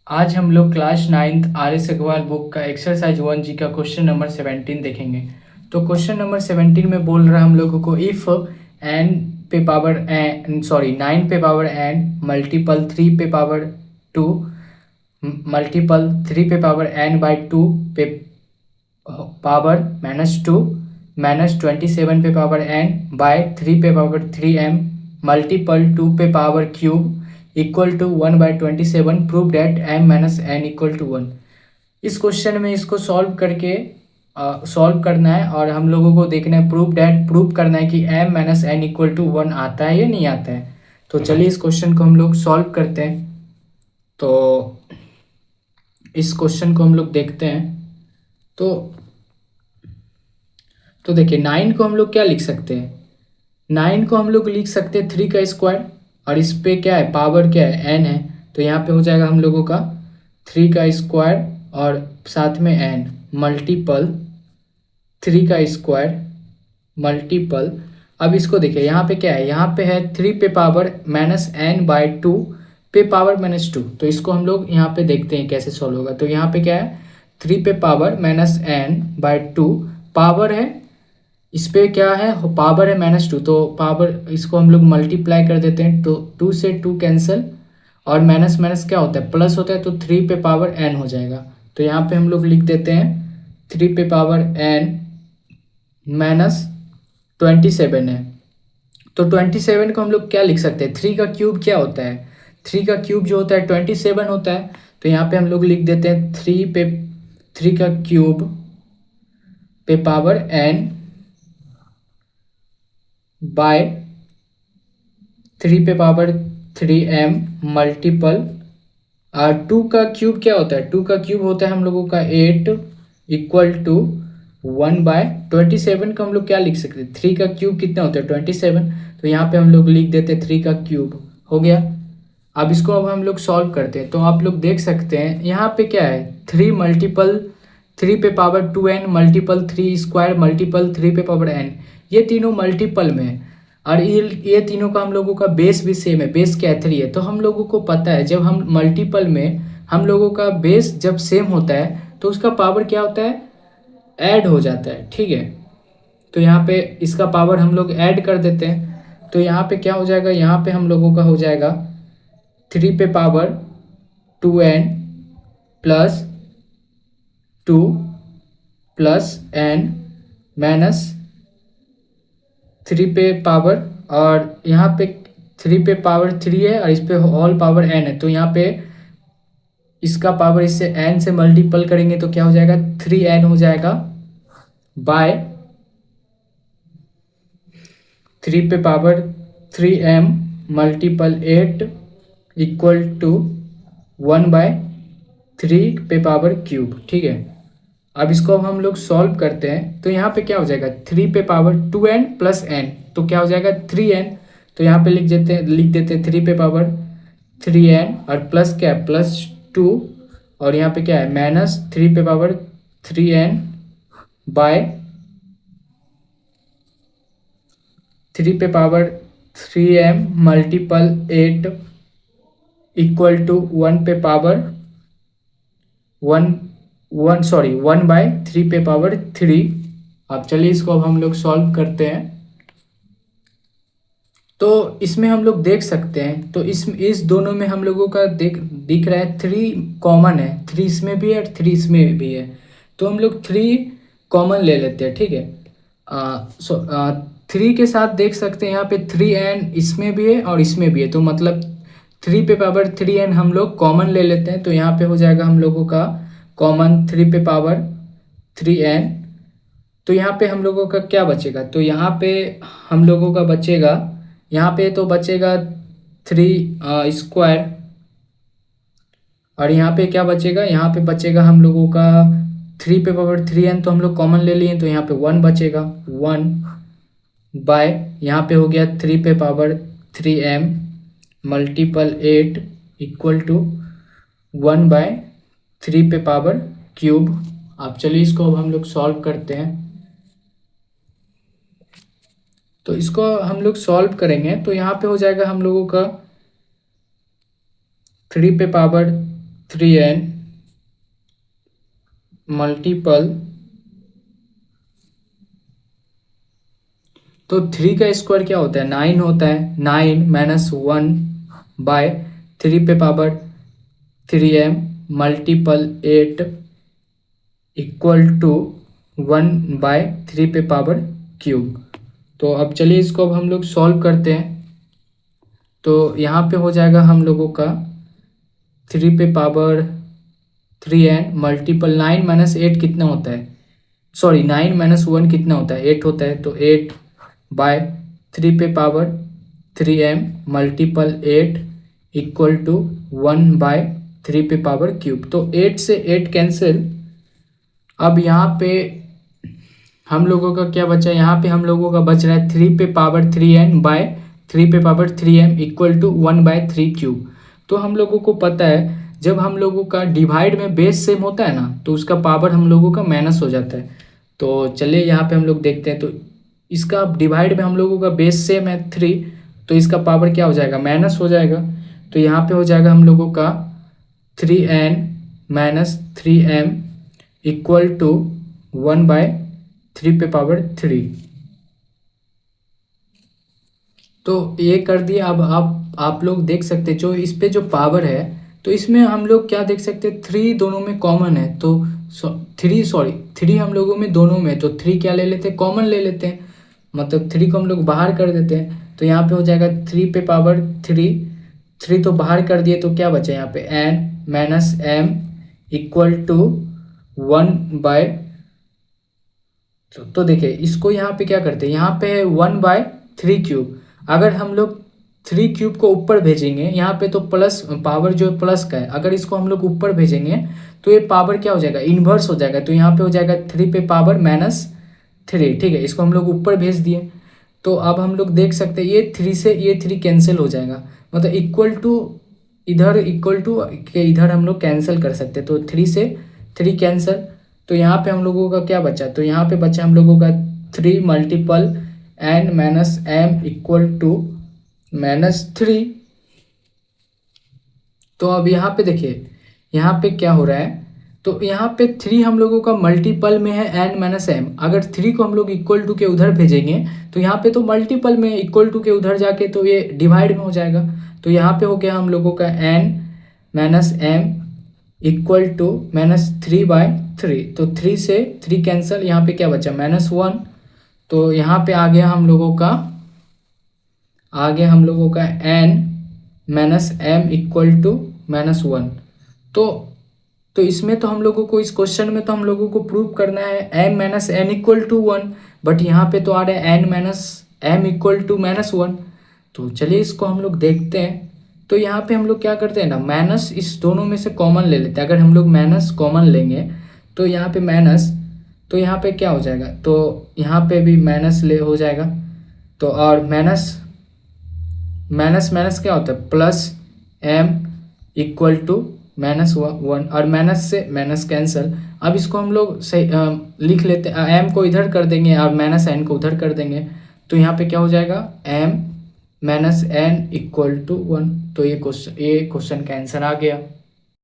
आज हम लोग class 9th R S Agrawal book का एक्सरसाइज 1G का क्वेश्चन नंबर 17 देखेंगे। तो क्वेश्चन नंबर 17 में बोल रहा है हम लोगों को इफ एन पे पावर एन 9 पे पावर एन मल्टीपल 3 पे पावर 2 मल्टीपल 3 पे पावर एन बाई 2 पे पावर -2 -27 पे पावर एन बाय 3 पे पावर 3m मल्टीपल 2 पे power cube equal to 1/27 prove that m minus n equal to 1। इस क्वेश्चन में इसको सॉल्व करके सॉल्व करना है और हम लोगों को देखना है प्रूव करना है कि m minus n equal to 1 आता है या नहीं आता है। तो चलिए इस क्वेश्चन को हम लोग सॉल्व करते हैं। तो इस क्वेश्चन को हम लोग देखते हैं। तो देखिए 9 को हम लोग क्या लिख सकते हैं, 9 को हम लोग लिख सकते हैं 3 का स्क्वायर और इस पे क्या है पावर क्या है n है। तो यहाँ पे हो जाएगा हम लोगों का 3 का स्क्वायर और साथ में n मल्टीपल 3 का स्क्वायर मल्टीपल। अब इसको देखिए यहाँ पे क्या है, यहाँ पे है 3 पे पावर -n/2 पे पावर -2। तो इसको हम लोग यहाँ पे देखते हैं कैसे सॉल्व होगा। तो यहाँ पे क्या है 3 पे पावर -n/2 पावर है, इस पे क्या है पावर है -2। तो पावर इसको हम लोग मल्टीप्लाई कर देते हैं। तो 2 से 2 कैंसिल और माइनस माइनस क्या होता है प्लस होता है। तो 3 पे पावर n हो जाएगा। तो यहाँ पे हम लोग लिख देते हैं 3 पे पावर n -27 है। तो 27 को हम लोग क्या लिख सकते हैं, 3 का क्यूब क्या होता है, 3 का क्यूब जो होता है 27 होता है। तो यहाँ पे हम लोग लिख देते हैं 3 का क्यूब पे पावर n बाय 3 पे पावर 3m मल्टीपल 2 का क्यूब क्या होता है, 2 का क्यूब होता है हम लोगों का 8 इक्वल टू 1/27 को हम लोग क्या लिख सकते हैं, 3 का क्यूब कितना होता है 27। तो यहाँ पे हम लोग लिख देते हैं 3 का क्यूब हो गया। अब इसको अब हम लोग सॉल्व करते हैं। तो आप लोग देख सकते हैं यहाँ पे क्या है 3 मल्टीपल 3 पे power 2n multiple 3 square multiple 3 पे पावर n, ये तीनों मल्टीपल में है और ये तीनों का हम लोगों का बेस भी सेम है। बेस क्या है 3 है। तो हम लोगों को पता है जब हम मल्टीपल में हम लोगों का बेस जब सेम होता है तो उसका पावर क्या होता है ऐड हो जाता है, ठीक है। तो यहाँ पे इसका पावर हम लोग ऐड कर देते हैं। तो यहाँ पे क्या हो जाएगा, यहाँ पे हम लोगों का हो जाएगा 3 पे power 2n plus 2 plus n minus 3 पे पावर और यहाँ पे 3 पे पावर 3 है और इस पे होल पावर n है। तो यहाँ पे इसका पावर इससे n से मल्टीपल करेंगे तो क्या हो जाएगा 3n हो जाएगा बाय 3 पे power 3m multiple 8 equal to 1/3 पे पावर क्यूब, ठीक है। अब इसको अब हम लोग सॉल्व करते हैं। तो यहाँ पे क्या हो जाएगा 3 पे पावर 2n प्लस n, तो क्या हो जाएगा 3n। तो यहाँ पे लिख देते 3 पे पावर 3n और प्लस क्या है +2 और यहाँ पे क्या है -3 पे पावर 3n बाय 3 पे power 3m multiple 8 equal to 1 पे पावर 1/3 पे पावर 3। अब चलिए इसको अब हम लोग सॉल्व करते हैं। तो इसमें हम लोग देख सकते हैं तो इस दोनों में हम लोगों का दिख रहा है 3 कॉमन है, 3 इसमें भी है और 3 इसमें भी है। तो हम लोग 3 कॉमन ले लेते हैं, ठीक है। 3 के साथ देख सकते हैं यहाँ पे 3n इसमें भी है और इसमें भी है। तो मतलब 3 पे पावर 3n हम लोग कॉमन ले लेते हैं। तो यहाँ पे हो जाएगा हम लोगों का कॉमन 3 पे पावर 3n। तो यहाँ पे हम लोगों का क्या बचेगा, तो यहाँ पे हम लोगों का बचेगा, यहाँ पे तो बचेगा 3 स्क्वायर और यहाँ पे क्या बचेगा, यहाँ पे बचेगा हम लोगों का 3 पे पावर 3n तो हम लोग कॉमन ले लिए। तो यहाँ पे 1 बचेगा 1 बाय यहाँ पे हो गया 3 पे power 3m multiple 8 equal to 1/3 पे पावर क्यूब। अब चलिए इसको अब हम लोग सॉल्व करते हैं। तो इसको हम लोग सॉल्व करेंगे तो यहाँ पे हो जाएगा हम लोगों का 3 पे पावर 3n मल्टीपल, तो 3 का स्क्वायर क्या होता है 9 होता है, 9 माइनस 1 बाय 3 पे power 3m multiple 8 equal to 1 by 3 पे पावर क्यूब। तो अब चलिए इसको अब हम लोग सॉल्व करते हैं। तो यहाँ पे हो जाएगा हम लोगों का 3 पे पावर 3n मल्टीपल 9 माइनस 8 कितना होता है, सॉरी 9 माइनस 1 कितना होता है 8 होता है, तो 8 बाय 3 पे power 3m multiple 8 equal to 1 by 3 पे पावर क्यूब। तो 8 से 8 कैंसिल। अब यहाँ पे हम लोगों का क्या बचा, यहाँ पे हम लोगों का बच रहा है 3 पे पावर 3n बाय 3 पे power 3m equal to 1 by 3 cube. तो हम लोगों को पता है जब हम लोगों का डिवाइड में बेस सेम होता है ना, तो उसका पावर हम लोगों का माइनस हो जाता है। तो चलिए यहाँ पे हम लोग देखते हैं। तो इसका डिवाइड में हम लोगों का बेस सेम है 3, तो इसका पावर क्या हो जाएगा माइनस हो जाएगा। तो यहाँ पे हो जाएगा हम लोगों का 3n minus 3m equal to 1 by 3 पे पावर 3। तो ये कर दिया। अब आप लोग देख सकते हैं जो इस पे जो पावर है, तो इसमें हम लोग क्या देख सकते हैं 3 दोनों में कॉमन है, तो 3 हम लोगों में दोनों में, तो 3 क्या ले लेते हैं कॉमन ले लेते हैं, मतलब 3 को हम लोग बाहर कर देते हैं। तो यहाँ पे हो जाएगा 3 पे पावर 3 तो बाहर कर दिए, तो क्या बचा यहाँ पे n minus m equal to 1 by, तो देखिए इसको यहाँ पे क्या करते हैं, यहाँ पे 1 बाय 3 क्यूब। अगर हम लोग 3 क्यूब को ऊपर भेजेंगे, यहाँ पे तो प्लस पावर जो है प्लस का है, अगर इसको हम लोग ऊपर भेजेंगे तो ये पावर क्या हो जाएगा इन्वर्स हो जाएगा। तो यहाँ पे हो जाएगा 3 पे पावर माइनस 3, ठीक है, इसको हम लोग ऊपर भेज दिए। तो अब हम लोग देख सकते हैं ये 3 से ये 3 कैंसिल हो जाएगा, मतलब इक्वल टू इधर इक्वल टू के इधर हम लोग कैंसिल कर सकते हैं। तो 3 से 3 कैंसिल, तो यहाँ पे हम लोगों का क्या बचा, तो यहाँ पे बचा हम लोगों का 3 multiple n minus m equal to -3। तो अब यहाँ पे देखिए यहाँ पे क्या हो रहा है, तो यहाँ पे 3 हम लोगों का मल्टीपल में है n माइनस m। अगर 3 को हम लोग इक्वल टू के उधर भेजेंगे तो यहाँ पे तो मल्टीपल में इक्वल टू के उधर जाके तो ये डिवाइड में हो जाएगा। तो यहाँ पे हो गया हम लोगों का n minus m equal to -3/3। तो 3 से 3 कैंसिल, यहाँ पे क्या बचा -1। तो यहाँ पे आ गया हम लोगों का n minus m equal to -1। तो इसमें तो हम लोगों को इस क्वेश्चन में तो हम लोगों को प्रूव करना है m minus n equal to 1, but यहाँ पे तो आ रहा है n minus m equal to -1। तो चलिए इसको हम लोग देखते हैं। तो यहाँ पे हम लोग क्या करते हैं ना, माइनस इस दोनों में से कॉमन ले लेते हैं। अगर हम लोग माइनस कॉमन लेंगे तो यहाँ पे माइनस, तो यहाँ पे क्या हो जाएगा, तो यहाँ पे भी माइनस ले हो जाएगा। तो और माइनस माइनस क्या होता है प्लस m इक्वल टू -1, और माइनस से माइनस कैंसिल। अब इसको हम लोग सही लिख लेते हैं, m को इधर कर देंगे और माइनस n को उधर कर देंगे। तो यहाँ पे क्या हो जाएगा m minus n equal to 1। तो ये क्वेश्चन का आंसर आ गया।